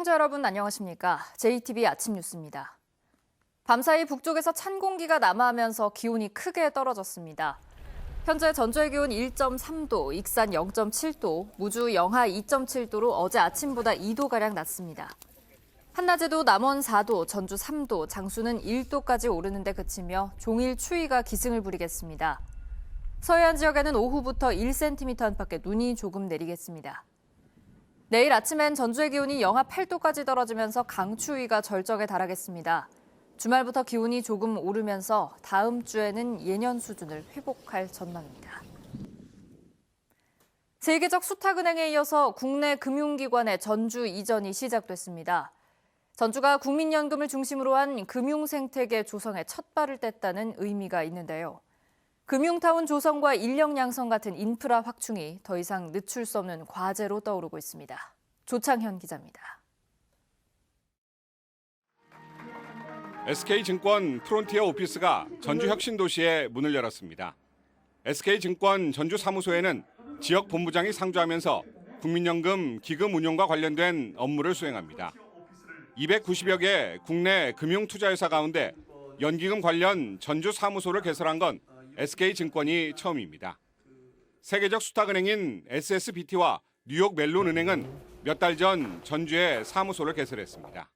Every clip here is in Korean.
시청자 여러분 안녕하십니까? JTBC 아침 뉴스입니다. 밤사이 북쪽에서 찬 공기가 남하하면서 기온이 크게 떨어졌습니다. 현재 전주의 기온 1.3도, 익산 0.7도, 무주 영하 2.7도로 어제 아침보다 2도가량 낮습니다. 한낮에도 남원 4도, 전주 3도, 장수는 1도까지 오르는 데 그치며 종일 추위가 기승을 부리겠습니다. 서해안 지역에는 오후부터 1cm 안팎의 눈이 조금 내리겠습니다. 내일 아침엔 전주의 기온이 영하 8도까지 떨어지면서 강추위가 절정에 달하겠습니다. 주말부터 기온이 조금 오르면서 다음 주에는 예년 수준을 회복할 전망입니다. 세계적 수탁은행에 이어서 국내 금융기관의 전주 이전이 시작됐습니다. 전주가 국민연금을 중심으로 한 금융생태계 조성에 첫 발을 뗐다는 의미가 있는데요. 금융타운 조성과 인력 양성 같은 인프라 확충이 더 이상 늦출 수 없는 과제로 떠오르고 있습니다. 조창현 기자입니다. SK증권 프론티어 오피스가 전주 혁신도시에 문을 열었습니다. SK증권 전주사무소에는 지역 본부장이 상주하면서 국민연금 기금 운용과 관련된 업무를 수행합니다. 290여 개 국내 금융투자회사 가운데 연기금 관련 전주사무소를 개설한 건 SK증권이 처음입니다. 세계적 수탁은행인 SSBT와 뉴욕 멜론은행은 몇 달 전 전주에 사무소를 개설했습니다.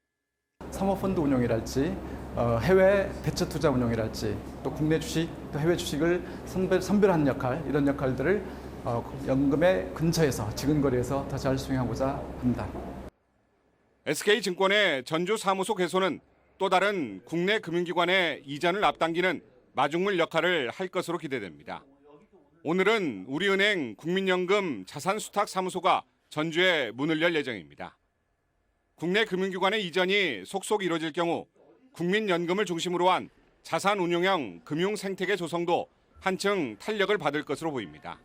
사모펀드 운용이랄지 해외 대체 투자 운용이랄지 또 국내 주식 또 해외 주식을 선별하는 역할 이런 역할들을 연금의 근처에서 지근거리에서 더 잘 수행하고자 합니다. SK증권의 전주 사무소 개소는 또 다른 국내 금융기관의 이전을 앞당기는 마중물 역할을 할 것으로 기대됩니다. 오늘은 우리은행 국민연금 자산수탁사무소가 전주에 문을 열 예정입니다. 국내 금융기관의 이전이 속속 이뤄질 경우 국민연금을 중심으로 한 자산운용형 금융생태계 조성도 한층 탄력을 받을 것으로 보입니다.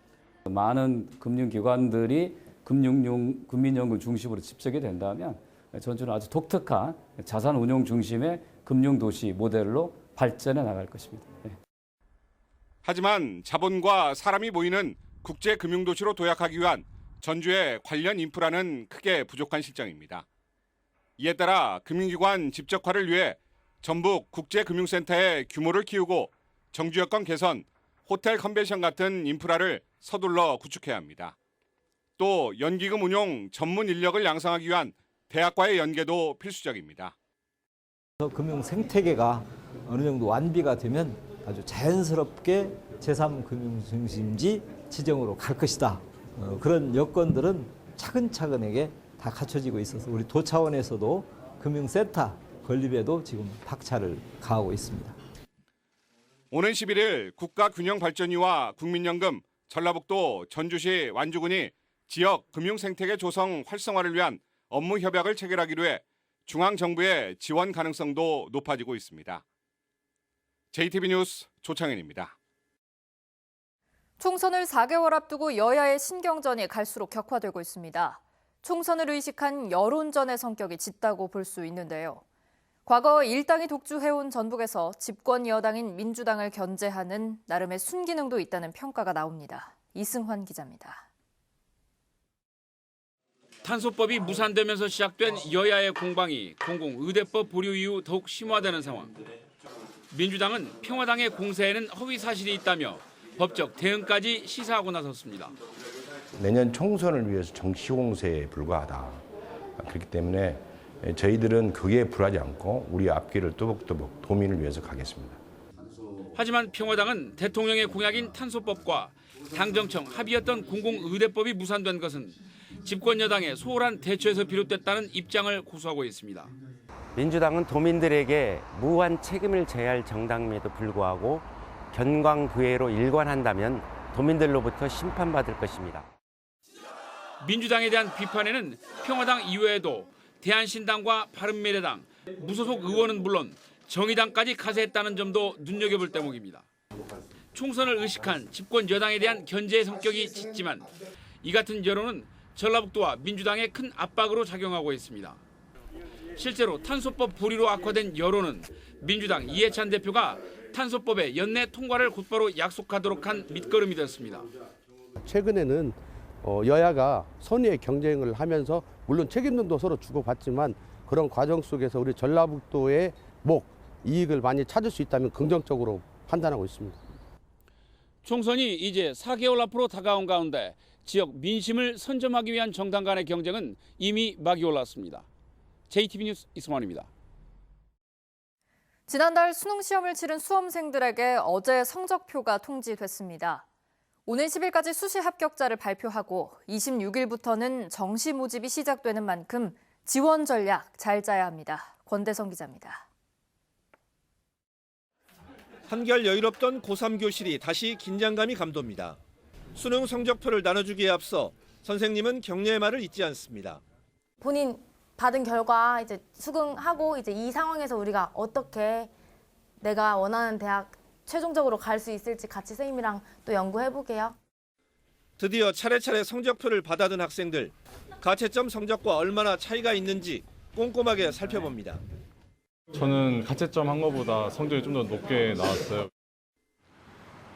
많은 금융기관들이 국민연금 중심으로 집적이 된다면 전주는 아주 독특한 자산운용 중심의 금융도시 모델로 발전해 나갈 것입니다. 하지만 자본과 사람이 모이는 국제금융도시로 도약하기 위한 전주의 관련 인프라는 크게 부족한 실정입니다. 이에 따라 금융기관 집적화를 위해 전북 국제금융센터의 규모를 키우고 정주 여건 개선, 호텔 컨벤션 같은 인프라를 서둘러 구축해야 합니다. 또 연기금 운용 전문 인력을 양성하기 위한 대학과의 연계도 필수적입니다. 금융 생태계가 어느 정도 완비가 되면 아주 자연스럽게 제3금융중심지 지정으로 갈 것이다. 그런 여건들은 차근차근하게 다 갖춰지고 있어서 우리 도 차원에서도 금융센터 건립에도 지금 박차를 가하고 있습니다. 오는 11일 국가균형발전위와 국민연금, 전라북도 전주시 완주군이 지역 금융생태계 조성 활성화를 위한 업무 협약을 체결하기로 해 중앙정부의 지원 가능성도 높아지고 있습니다. JTBC 뉴스 조창현입니다. 총선을 4개월 앞두고 여야의 신경전이 갈수록 격화되고 있습니다. 총선을 의식한 여론전의 성격이 짙다고 볼 수 있는데요. 과거 일당이 독주해온 전북에서 집권 여당인 민주당을 견제하는 나름의 순기능도 있다는 평가가 나옵니다. 이승환 기자입니다. 탄소법이 무산되면서 시작된 여야의 공방이 공공의대법 보류 이후 더욱 심화되는 상황. 민주당은 평화당의 공세에는 허위 사실이 있다며 법적 대응까지 시사하고 나섰습니다. 내년 총선을 위해서 정치 공세에 불과하다. 그렇기 때문에 저희들은 그게 불하지 않고 우리 앞길을 또박또박 도민을 위해서 가겠습니다. 하지만 평화당은 대통령의 공약인 탄소법과 당정청 합의였던 공공의대법이 무산된 것은 집권 여당의 소홀한 대처에서 비롯됐다는 입장을 고수하고 있습니다. 민주당은 도민들에게 무한 책임을 져야 할 정당임에도 불구하고 견광부회로 일관한다면 도민들로부터 심판받을 것입니다. 민주당에 대한 비판에는 평화당 이외에도 대한신당과 바른미래당, 무소속 의원은 물론 정의당까지 가세했다는 점도 눈여겨볼 대목입니다. 총선을 의식한 집권 여당에 대한 견제의 성격이 짙지만 이 같은 여론은 전라북도와 민주당에 큰 압박으로 작용하고 있습니다. 실제로 탄소법 보류로 악화된 여론은 민주당 이해찬 대표가 탄소법의 연내 통과를 곧바로 약속하도록 한 밑거름이 됐습니다. 최근에는 여야가 선의의 경쟁을 하면서 물론 책임론도 서로 주고받지만 그런 과정 속에서 우리 전라북도의 이익을 많이 찾을 수 있다면 긍정적으로 판단하고 있습니다. 총선이 이제 4개월 앞으로 다가온 가운데 지역 민심을 선점하기 위한 정당 간의 경쟁은 이미 막이 올랐습니다. JTB 뉴스 이승환입니다. 지난달 수능 시험을 치른 수험생들에게 어제 성적표가 통지됐습니다. 오늘 10일까지 수시 합격자를 발표하고 26일부터는 정시 모집이 시작되는 만큼 지원 전략 잘 짜야 합니다. 권대성 기자입니다. 한결 여유롭던 고3 교실이 다시 긴장감이 감돕니다. 수능 성적표를 나눠주기에 앞서 선생님은 격려의 말을 잊지 않습니다. 본인 받은 결과 이제 수긍하고 이제 이 상황에서 우리가 어떻게 내가 원하는 대학 최종적으로 갈 수 있을지 같이 선생님이랑 또 연구해 보게요. 드디어 차례차례 성적표를 받아든 학생들. 가채점 성적과 얼마나 차이가 있는지 꼼꼼하게 살펴봅니다. 저는 가채점 한 거보다 성적이 좀 더 높게 나왔어요.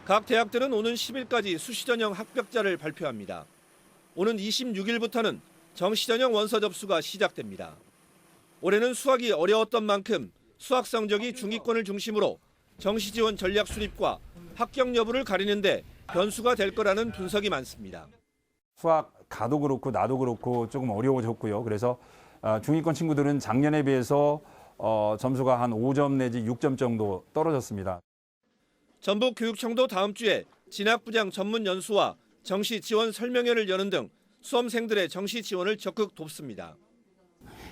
각 대학들은 오는 10일까지 수시 전형 합격자를 발표합니다. 오는 26일부터는 정시 전형 원서 접수가 시작됩니다. 올해는 수학이 어려웠던 만큼 수학 성적이 중위권을 중심으로 정시 지원 전략 수립과 합격 여부를 가리는데 변수가 될 거라는 분석이 많습니다. 수학 가도 그렇고 나도 그렇고 조금 어려워졌고요. 그래서 중위권 친구들은 작년에 비해서 점수가 한 5점 내지 6점 정도 떨어졌습니다. 전북교육청도 다음 주에 진학부장 전문 연수와 정시 지원 설명회를 여는 등 수험생들의 정시 지원을 적극 돕습니다.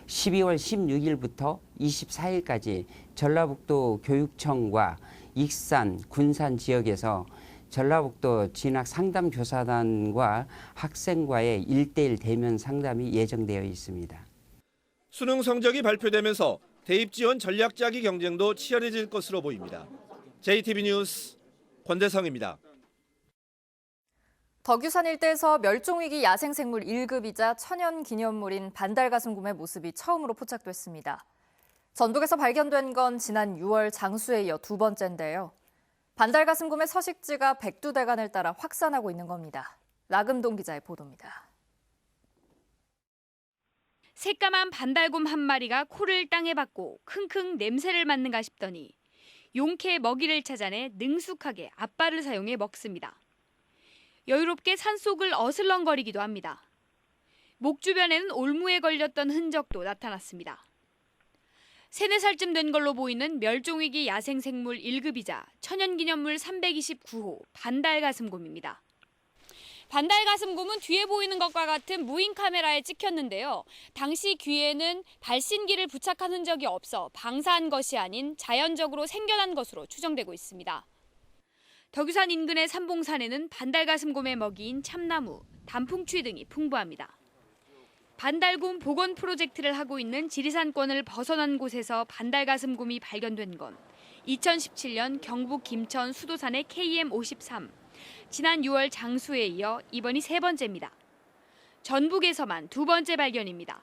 12월 16일부터 24일까지 전라북도 교육청과 익산, 군산 지역에서 전라북도 진학 상담 교사단과 학생과의 1대1 대면 상담이 예정되어 있습니다. 수능 성적이 발표되면서 대입 지원 전략 짜기 경쟁도 치열해질 것으로 보입니다. JTB 뉴스 권대성입니다. 덕유산 일대에서 멸종위기 야생생물 1급이자 천연기념물인 반달가슴곰의 모습이 처음으로 포착됐습니다. 전북에서 발견된 건 지난 6월 장수에 이어 두 번째인데요. 반달가슴곰의 서식지가 백두대간을 따라 확산하고 있는 겁니다. 나금동 기자의 보도입니다. 새까만 반달곰 한 마리가 코를 땅에 박고 킁킁 냄새를 맡는가 싶더니 용케 먹이를 찾아내 능숙하게 앞발을 사용해 먹습니다. 여유롭게 산속을 어슬렁거리기도 합니다. 목 주변에는 올무에 걸렸던 흔적도 나타났습니다. 3-4살쯤 된 걸로 보이는 멸종위기 야생생물 1급이자 천연기념물 329호 반달가슴곰입니다. 반달가슴곰은 뒤에 보이는 것과 같은 무인 카메라에 찍혔는데요. 당시 귀에는 발신기를 부착한 흔적이 없어 방사한 것이 아닌 자연적으로 생겨난 것으로 추정되고 있습니다. 덕유산 인근의 삼봉산에는 반달가슴곰의 먹이인 참나무, 단풍추 등이 풍부합니다. 반달곰 복원 프로젝트를 하고 있는 지리산권을 벗어난 곳에서 반달가슴곰이 발견된 건 2017년 경북 김천 수도산의 KM53, 지난 6월 장수에 이어 이번이 3번째입니다. 전북에서만 2번째 발견입니다.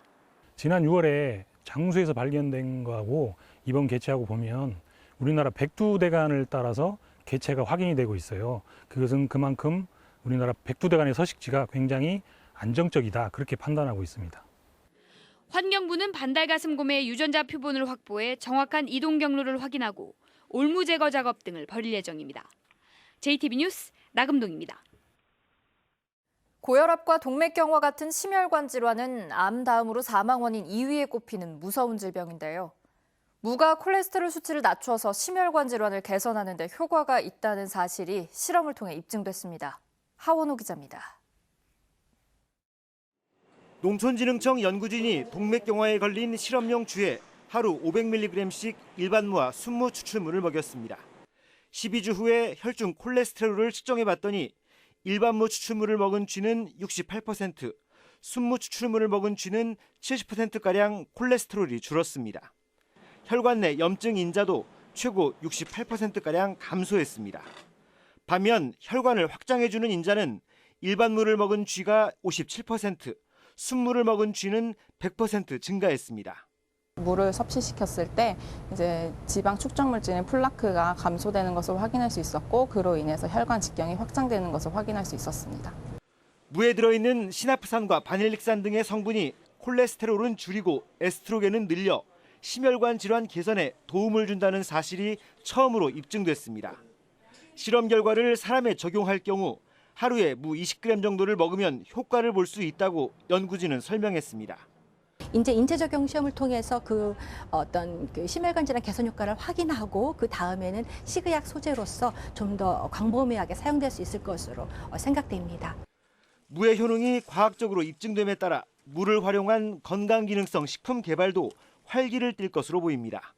지난 6월에 장수에서 발견된 거하고 이번 개체하고 보면 우리나라 백두대간을 따라서 개체가 확인이 되고 있어요. 그것은 그만큼 우리나라 백두대간의 서식지가 굉장히 안정적이다, 그렇게 판단하고 있습니다. 환경부는 반달가슴곰의 유전자 표본을 확보해 정확한 이동 경로를 확인하고 올무 제거 작업 등을 벌일 예정입니다. JTB 뉴스 나금동입니다. 고혈압과 동맥경화 같은 심혈관 질환은 암 다음으로 사망 원인 2위에 꼽히는 무서운 질병인데요. 무가 콜레스테롤 수치를 낮춰서 심혈관 질환을 개선하는 데 효과가 있다는 사실이 실험을 통해 입증됐습니다. 하원호 기자입니다. 농촌진흥청 연구진이 동맥경화에 걸린 실험용 쥐에 하루 500mg씩 일반 무와 순무 추출물을 먹였습니다. 12주 후에 혈중 콜레스테롤을 측정해봤더니 일반 무 추출물을 먹은 쥐는 68%, 순무 추출물을 먹은 쥐는 70%가량 콜레스테롤이 줄었습니다. 혈관 내 염증 인자도 최고 68%가량 감소했습니다. 반면 혈관을 확장해주는 인자는 일반 무를 먹은 쥐가 57%, 순무를 먹은 쥐는 100% 증가했습니다. 물을 섭취시켰을 때 이제 지방 축적물질인 플라크가 감소되는 것을 확인할 수 있었고, 그로 인해서 혈관 직경이 확장되는 것을 확인할 수 있었습니다. 무에 들어있는 시나프산과 바닐릭산 등의 성분이 콜레스테롤은 줄이고 에스트로겐은 늘려 심혈관 질환 개선에 도움을 준다는 사실이 처음으로 입증됐습니다. 실험 결과를 사람에 적용할 경우 하루에 무 20g 정도를 먹으면 효과를 볼 수 있다고 연구진은 설명했습니다. 이제 인체 적용 시험을 통해서 그 심혈관 질환 개선 효과를 확인하고 그 다음에는 식의약 소재로서 좀 더 광범위하게 사용될 수 있을 것으로 생각됩니다. 무의 효능이 과학적으로 입증됨에 따라 무를 활용한 건강기능성 식품 개발도 활기를 띨 것으로 보입니다.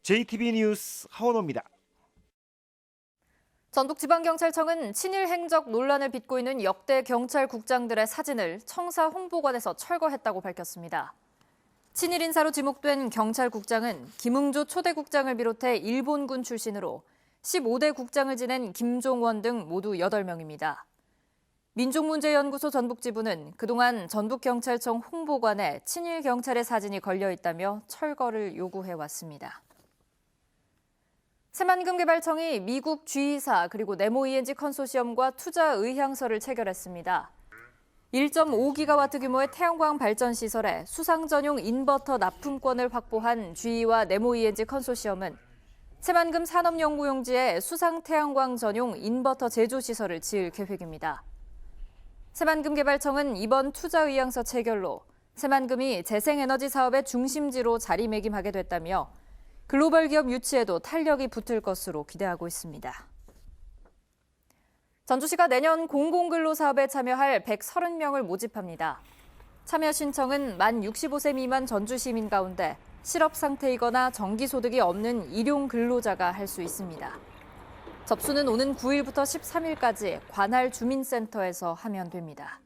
JTB 뉴스 하원호입니다. 전북지방경찰청은 친일 행적 논란을 빚고 있는 역대 경찰국장들의 사진을 청사 홍보관에서 철거했다고 밝혔습니다. 친일 인사로 지목된 경찰국장은 김응조 초대국장을 비롯해 일본군 출신으로 15대 국장을 지낸 김종원 등 모두 8명입니다. 민족문제연구소 전북지부는 그동안 전북경찰청 홍보관에 친일 경찰의 사진이 걸려 있다며 철거를 요구해왔습니다. 새만금개발청이 미국 G사 그리고 네모ENG 컨소시엄과 투자 의향서를 체결했습니다. 1.5기가와트 규모의 태양광 발전 시설에 수상 전용 인버터 납품권을 확보한 G와 네모ENG 컨소시엄은 새만금 산업연구용지에 수상 태양광 전용 인버터 제조 시설을 지을 계획입니다. 새만금개발청은 이번 투자 의향서 체결로 새만금이 재생에너지 사업의 중심지로 자리매김하게 됐다며 글로벌 기업 유치에도 탄력이 붙을 것으로 기대하고 있습니다. 전주시가 내년 공공근로 사업에 참여할 130명을 모집합니다. 참여 신청은 만 65세 미만 전주 시민 가운데 실업 상태이거나 정기소득이 없는 일용 근로자가 할 수 있습니다. 접수는 오는 9일부터 13일까지 관할 주민센터에서 하면 됩니다.